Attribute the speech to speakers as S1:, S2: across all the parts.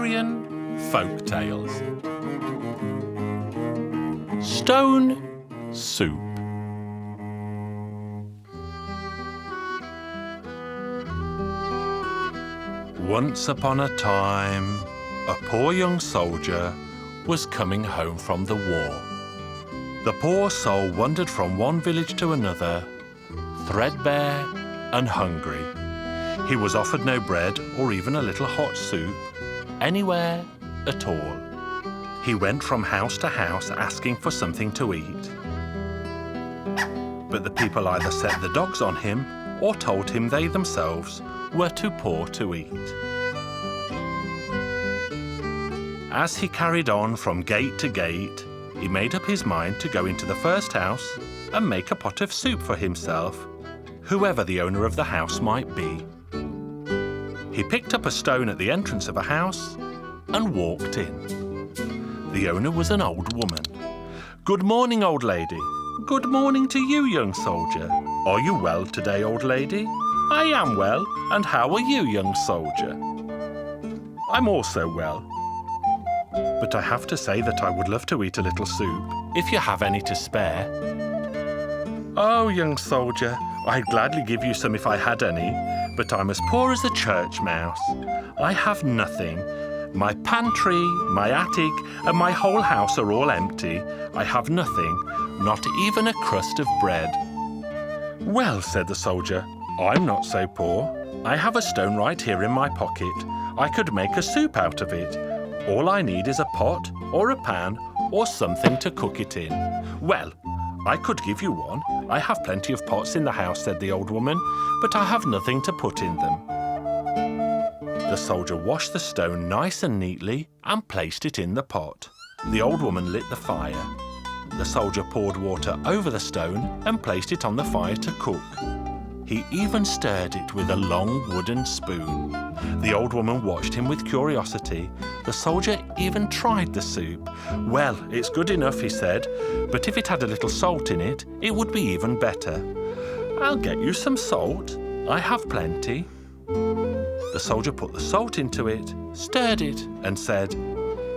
S1: Hungarian folk tales. Stone soup. Once upon a time, a poor young soldier was coming home from the war. The poor soul wandered from one village to another, threadbare and hungry. He was offered no bread or even a little hot soup, anywhere at all. He went from house to house asking for something to eat. But the people either set the dogs on him or told him they themselves were too poor to eat. As he carried on from gate to gate, he made up his mind to go into the first house and make a pot of soup for himself, whoever the owner of the house might be. He picked up a stone at the entrance of a house and walked in. The owner was an old woman. "Good morning, old lady." "Good morning to you, young soldier." "Are you well today, old lady?" "I am well. And how are you, young soldier?" "I'm also well. But I have to say that I would love to eat a little soup, if you have any to spare." "Oh, young soldier, I'd gladly give you some if I had any, but I'm as poor as a church mouse. I have nothing. My pantry, my attic, and my whole house are all empty. I have nothing, not even a crust of bread." "Well," said the soldier, "I'm not so poor. I have a stone right here in my pocket. I could make a soup out of it. All I need is a pot or a pan or something to cook it in." "Well, I could give you one. I have plenty of pots in the house," said the old woman, "but I have nothing to put in them." The soldier washed the stone nice and neatly and placed it in the pot. The old woman lit the fire. The soldier poured water over the stone and placed it on the fire to cook. He even stirred it with a long wooden spoon. The old woman watched him with curiosity. The soldier even tried the soup. "Well, it's good enough," he said, "but if it had a little salt in it, it would be even better." "I'll get you some salt. I have plenty." The soldier put the salt into it, stirred it, and said,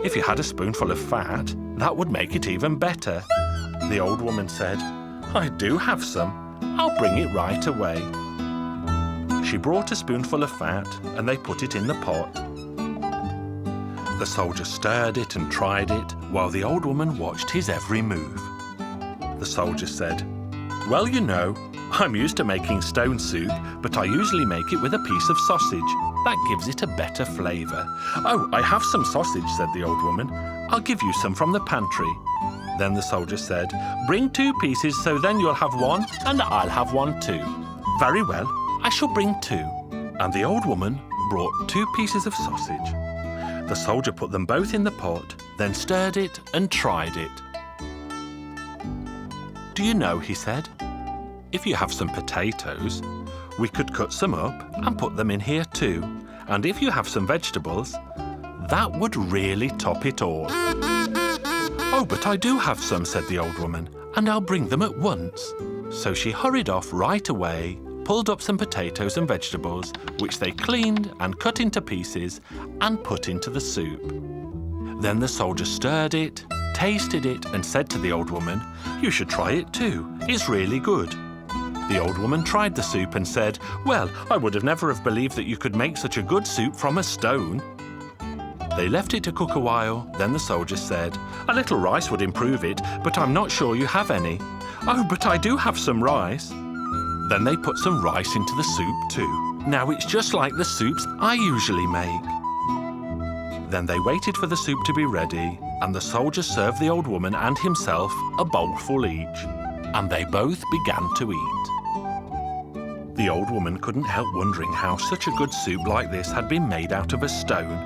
S1: "If you had a spoonful of fat, that would make it even better." The old woman said, "I do have some. I'll bring it right away." She brought a spoonful of fat and they put it in the pot. The soldier stirred it and tried it while the old woman watched his every move. The soldier said, "Well, you know, I'm used to making stone soup, but I usually make it with a piece of sausage. That gives it a better flavour." "Oh, I have some sausage," said the old woman. "I'll give you some from the pantry." Then the soldier said, "Bring 2 pieces, so then you'll have one and I'll have one too." "Very well, I shall bring 2." And the old woman brought 2 pieces of sausage. The soldier put them both in the pot, then stirred it and tried it. "Do you know," he said, "if you have some potatoes, we could cut some up and put them in here too. And if you have some vegetables, that would really top it all." "Oh, but I do have some," said the old woman, "and I'll bring them at once." So she hurried off right away, pulled up some potatoes and vegetables, which they cleaned and cut into pieces and put into the soup. Then the soldier stirred it, tasted it, and said to the old woman, "You should try it too. It's really good." The old woman tried the soup and said, "Well, I would have never have believed that you could make such a good soup from a stone." They left it to cook a while. Then the soldier said, "A little rice would improve it, but I'm not sure you have any." "Oh, but I do have some rice." Then they put some rice into the soup too. "Now it's just like the soups I usually make." Then they waited for the soup to be ready, and the soldier served the old woman and himself a bowlful each, and they both began to eat. The old woman couldn't help wondering how such a good soup like this had been made out of a stone.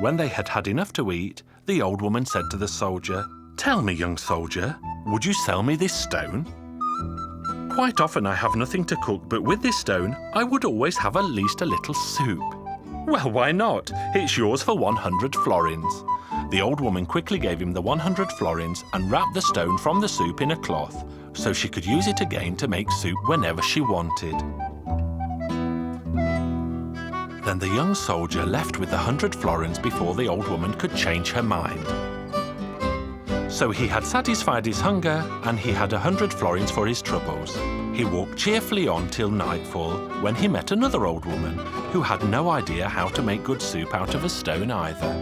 S1: When they had had enough to eat, the old woman said to the soldier, "Tell me, young soldier, would you sell me this stone? Quite often I have nothing to cook, but with this stone I would always have at least a little soup." "Well, why not? It's yours for 100 florins." The old woman quickly gave him the 100 florins and wrapped the stone from the soup in a cloth, so she could use it again to make soup whenever she wanted. Then the young soldier left with the 100 florins before the old woman could change her mind. So he had satisfied his hunger, and he had 100 florins for his troubles. He walked cheerfully on till nightfall, when he met another old woman who had no idea how to make good soup out of a stone either.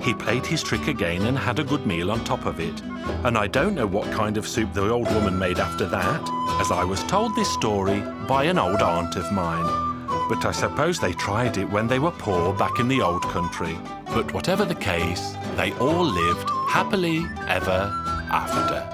S1: He played his trick again and had a good meal on top of it. And I don't know what kind of soup the old woman made after that, as I was told this story by an old aunt of mine. But I suppose they tried it when they were poor back in the old country. But whatever the case, they all lived happily ever after.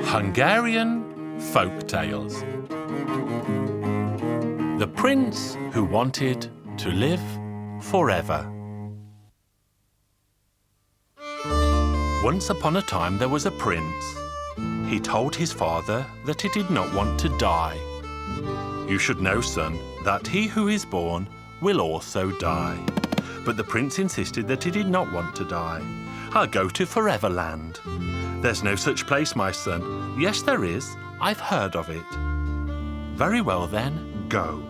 S1: Hungarian folk tales. The Prince Who Wanted to Live Forever. Once upon a time there was a prince. He told his father that he did not want to die. You should know, son, that he who is born will also die. But the prince insisted that he did not want to die. I'll go to Foreverland. There's no such place, my son. Yes, there is. I've heard of it. Very well then, go.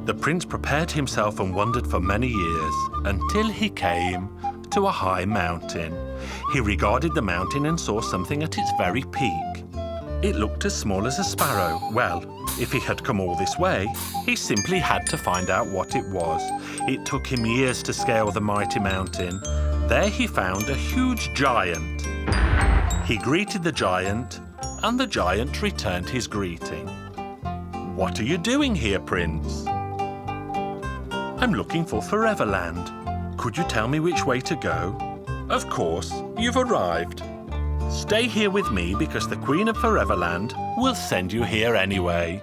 S1: The prince prepared himself and wandered for many years until he came to a high mountain. He regarded the mountain and saw something at its very peak. It looked as small as a sparrow. Well, if he had come all this way, he simply had to find out what it was. It took him years to scale the mighty mountain. There he found a huge giant. He greeted the giant, and the giant returned his greeting. What are you doing here, Prince? I'm looking for Foreverland. Could you tell me which way to go? Of course, you've arrived. Stay here with me because the Queen of Foreverland will send you here anyway.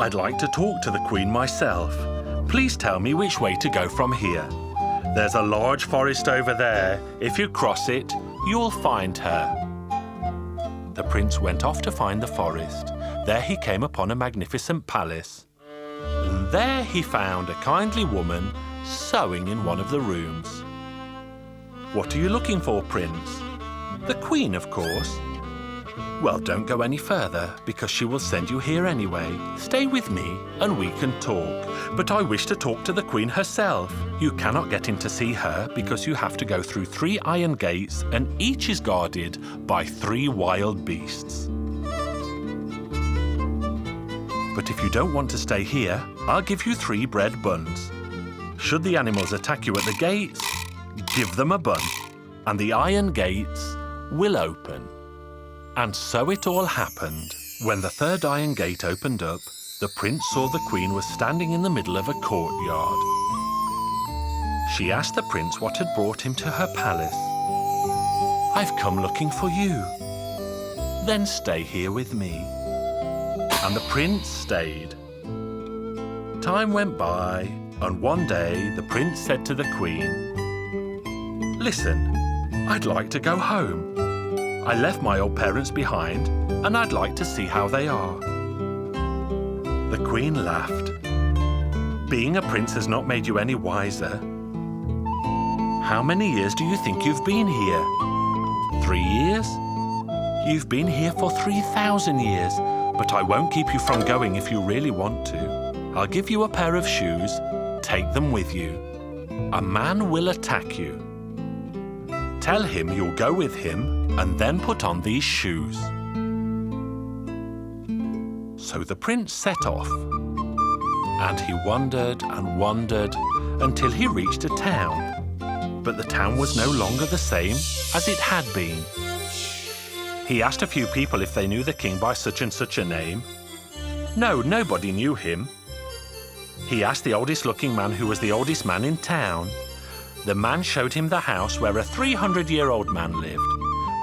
S1: I'd like to talk to the Queen myself. Please tell me which way to go from here. There's a large forest over there. If you cross it, you'll find her. The prince went off to find the forest. There he came upon a magnificent palace. And there he found a kindly woman sewing in one of the rooms. What are you looking for, Prince? The Queen, of course. Well, don't go any further, because she will send you here anyway. Stay with me, and we can talk. But I wish to talk to the Queen herself. You cannot get in to see her, because you have to go through 3 iron gates, and each is guarded by 3 wild beasts. But if you don't want to stay here, I'll give you 3 bread buns. Should the animals attack you at the gates, give them a bun, and the iron gates will open. And so it all happened. When the 3rd iron gate opened up, the prince saw the Queen was standing in the middle of a courtyard. She asked the prince what had brought him to her palace. I've come looking for you. Then stay here with me. And the prince stayed. Time went by, and one day the prince said to the Queen, "Listen, I'd like to go home. I left my old parents behind, and I'd like to see how they are." The Queen laughed. "Being a prince has not made you any wiser. How many years do you think you've been here? 3 years? You've been here for 3,000 years, but I won't keep you from going if you really want to. I'll give you a pair of shoes. Take them with you. A man will attack you. Tell him you'll go with him and then put on these shoes." So the prince set off, and he wandered and wandered until he reached a town. But the town was no longer the same as it had been. He asked a few people if they knew the king by such and such a name. No, nobody knew him. He asked the oldest looking man who was the oldest man in town. The man showed him the house where a 300-year-old man lived.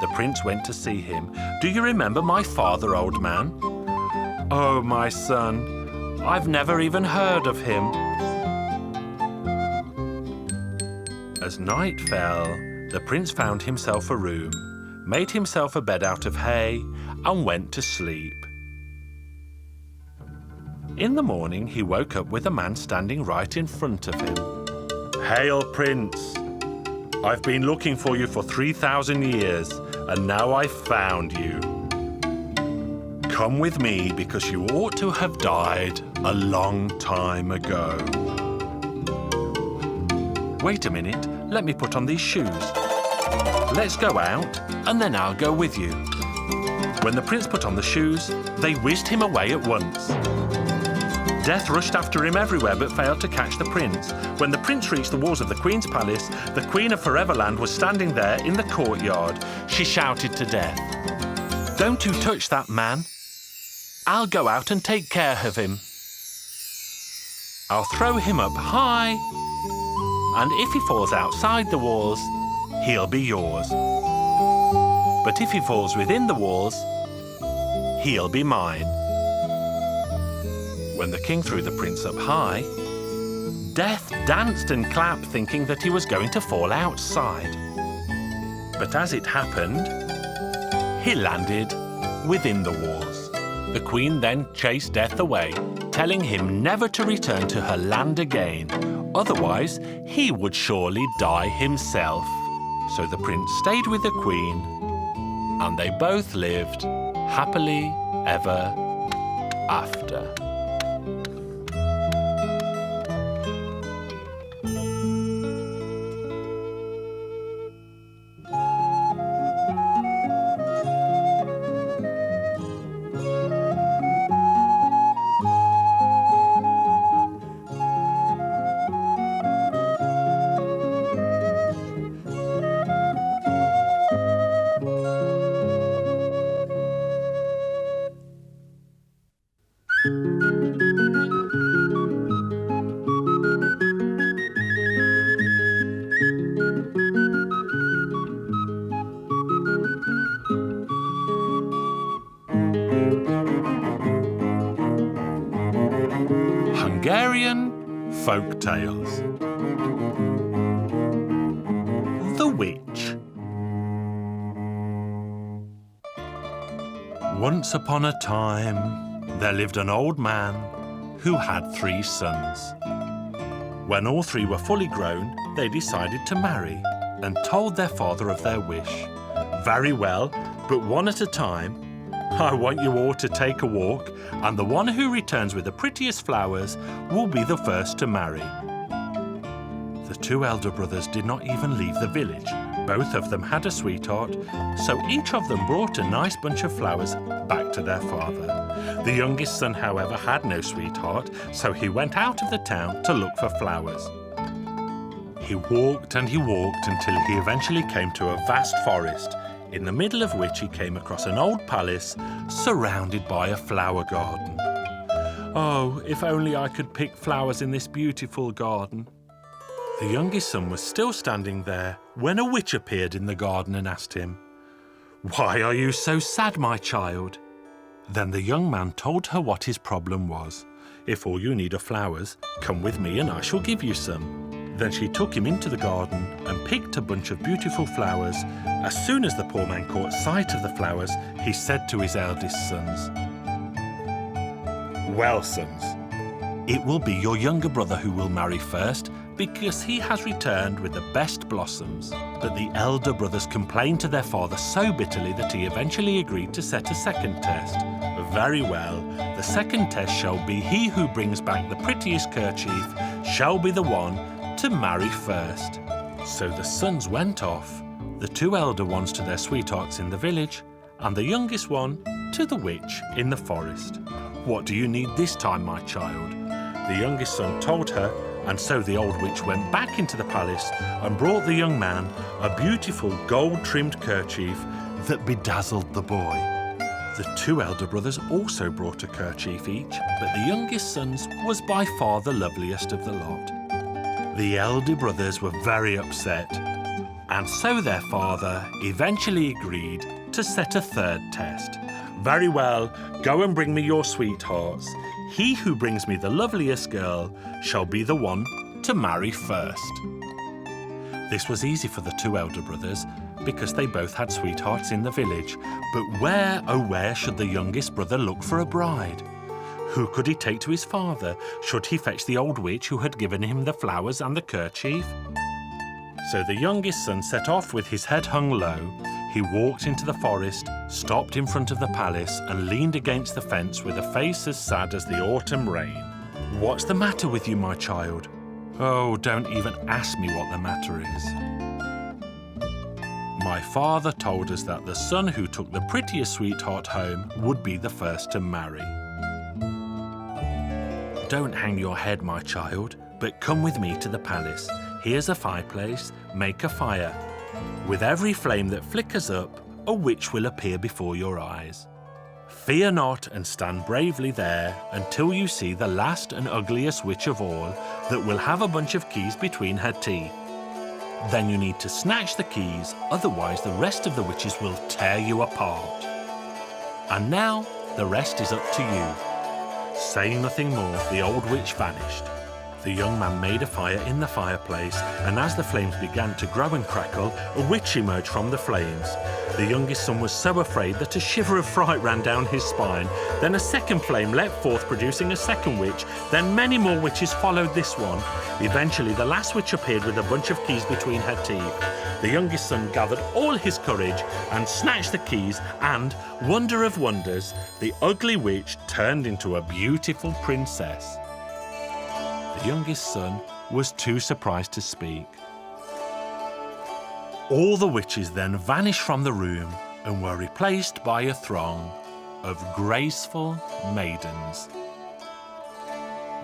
S1: The prince went to see him. "Do you remember my father, old man?" "Oh, my son, I've never even heard of him." As night fell, the prince found himself a room, made himself a bed out of hay, and went to sleep. In the morning, he woke up with a man standing right in front of him. "Hail, Prince! I've been looking for you for 3,000 years, and now I've found you. Come with me, because you ought to have died a long time ago." "Wait a minute, let me put on these shoes. Let's go out, and then I'll go with you." When the prince put on the shoes, they whizzed him away at once. Death rushed after him everywhere but failed to catch the prince. When the prince reached the walls of the Queen's palace, the Queen of Foreverland was standing there in the courtyard. She shouted to Death, "Don't you touch that man. I'll go out and take care of him. I'll throw him up high, and if he falls outside the walls, he'll be yours. But if he falls within the walls, he'll be mine." When the king threw the prince up high, Death danced and clapped, thinking that he was going to fall outside. But as it happened, he landed within the walls. The Queen then chased Death away, telling him never to return to her land again, otherwise he would surely die himself. So the prince stayed with the Queen, and they both lived happily ever after. Hungarian folk tales. The Witch. Once upon a time, there lived an old man who had 3 sons. When all 3 were fully grown, they decided to marry and told their father of their wish. "Very well, but one at a time. I want you all to take a walk, and the one who returns with the prettiest flowers will be the first to marry." The 2 elder brothers did not even leave the village. Both of them had a sweetheart, so each of them brought a nice bunch of flowers back to their father. The youngest son, however, had no sweetheart, so he went out of the town to look for flowers. He walked and he walked until he eventually came to a vast forest, in the middle of which he came across an old palace surrounded by a flower garden. "Oh, if only I could pick flowers in this beautiful garden." The youngest son was still standing there when a witch appeared in the garden and asked him, "Why are you so sad, my child?" Then the young man told her what his problem was. "If all you need are flowers, come with me and I shall give you some." Then she took him into the garden and picked a bunch of beautiful flowers. As soon as the poor man caught sight of the flowers, he said to his eldest sons, "Well, sons, it will be your younger brother who will marry first, because he has returned with the best blossoms." But the elder brothers complained to their father so bitterly that he eventually agreed to set a second test. "Very well, the second test shall be he who brings back the prettiest kerchief shall be the one to marry first." So the sons went off, the 2 elder ones to their sweethearts in the village, and the youngest one to the witch in the forest. "What do you need this time, my child?" The youngest son told her, and so the old witch went back into the palace and brought the young man a beautiful gold-trimmed kerchief that bedazzled the boy. The 2 elder brothers also brought a kerchief each, but the youngest son's was by far the loveliest of the lot. The elder brothers were very upset, and so their father eventually agreed to set a third test. Very well, go and bring me your sweethearts. He who brings me the loveliest girl shall be the one to marry first. This was easy for the two elder brothers because they both had sweethearts in the village. But where, oh where, should the youngest brother look for a bride? Who could he take to his father? Should he fetch the old witch who had given him the flowers and the kerchief? So the youngest son set off with his head hung low. He walked into the forest, stopped in front of the palace, and leaned against the fence with a face as sad as the autumn rain. "What's the matter with you, my child?" "Oh, don't even ask me what the matter is. My father told us that the son who took the prettiest sweetheart home would be the first to marry." "Don't hang your head, my child, but come with me to the palace. Here's a fireplace. Make a fire. With every flame that flickers up, a witch will appear before your eyes. Fear not and stand bravely there until you see the last and ugliest witch of all that will have a bunch of keys between her teeth. Then you need to snatch the keys, otherwise the rest of the witches will tear you apart. And now the rest is up to you." Saying nothing more, the old witch vanished. The young man made a fire in the fireplace, and as the flames began to grow and crackle, a witch emerged from the flames. The youngest son was so afraid that a shiver of fright ran down his spine. Then a second flame leapt forth, producing a second witch. Then many more witches followed this one. Eventually, the last witch appeared with a bunch of keys between her teeth. The youngest son gathered all his courage and snatched the keys, and, wonder of wonders, the ugly witch turned into a beautiful princess. The youngest son was too surprised to speak. All the witches then vanished from the room and were replaced by a throng of graceful maidens.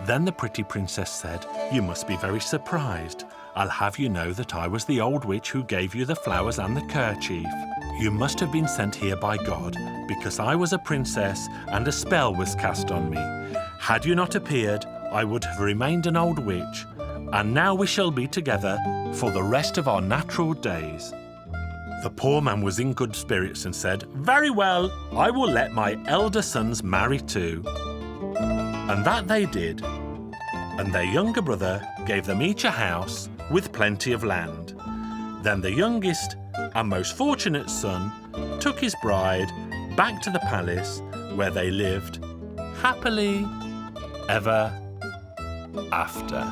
S1: Then the pretty princess said, "You must be very surprised. I'll have you know that I was the old witch who gave you the flowers and the kerchief. You must have been sent here by God, because I was a princess and a spell was cast on me. Had you not appeared, I would have remained an old witch, and now we shall be together for the rest of our natural days." The poor man was in good spirits and said, "Very well, I will let my elder sons marry too." And that they did, and their younger brother gave them each a house with plenty of land. Then the youngest and most fortunate son took his bride back to the palace, where they lived happily ever after.